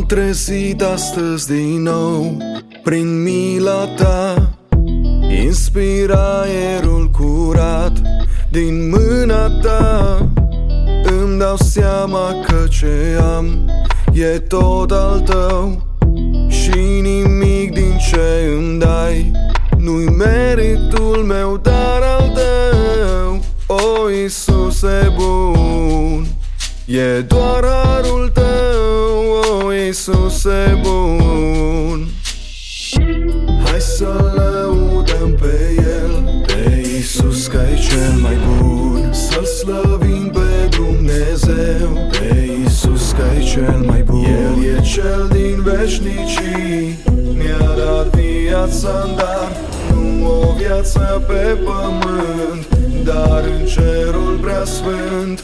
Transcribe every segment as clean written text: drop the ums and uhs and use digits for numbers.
trezit astăzi din nou prin mila ta. Inspira aerul curat din mâna ta. Îmi dau seama că ce am e tot al tău și nimic din ce îmi dai nu-i meritul meu, dar al tău. O, Iisuse bun, e doar harul tău. O, Iisuse bun, hai să lăudăm pe El, pe Iisus că-i cel mai bun. Să-L slăvim pe Dumnezeu, pe Iisus că-i cel mai bun. El e cel din veșnicii, mi-a dat viața în dar, nu o viață pe pământ, dar în cerul preasfânt.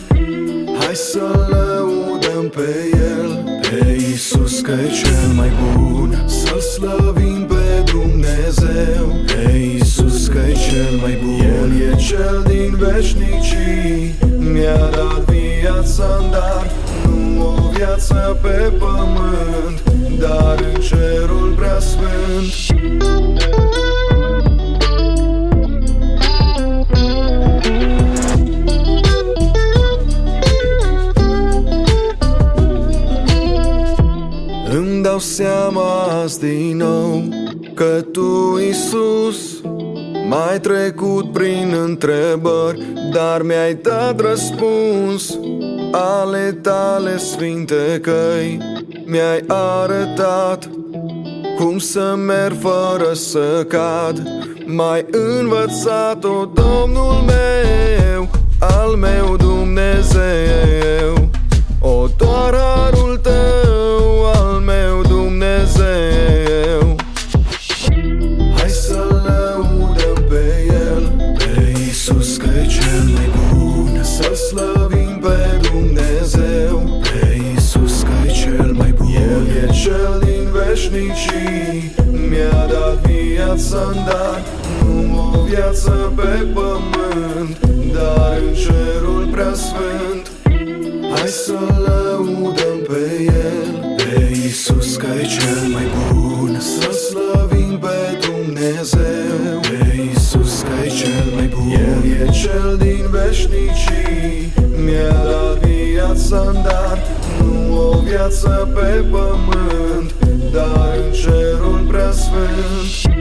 Hai să lăudăm pe El, pe Iisus că-i cel mai bun. Să-L slăvim pe Dumnezeu, pe Iisus că-i cel mai bun. El e cel din veșnicii, mi-a dat viața în dar, nu o viață pe pământ, dar în cerul preasfânt. Îmi dau seama azi din nou că Tu, Iisus, m-ai trecut prin întrebări, dar mi-ai dat răspuns. Ale Tale sfinte căi mi-ai arătat cum să merg fără să cad. M-ai învățat-o, Domnul meu, al meu Dumnezeu. O, doar harul Tău, al meu Dumnezeu. Hai să lăudăm pe El, pe Iisus că-i cel mai bun. Să-L slăvim pe Dumnezeu, pe Iisus că-i cel mai bun. El e cel din veșnicii, mi-a dat viața în dar, nu o viață pe pământ, dar în cerul preasfânt. Hai să lăudăm pe El, pe Iisus că-i cel mai bun. Să slăvim pe Dumnezeu, pe Iisus că-i cel mai bun. El e cel din veșnicii, mi-a dat viața în dar, nu o viață pe pământ, dar în cerul preasfânt.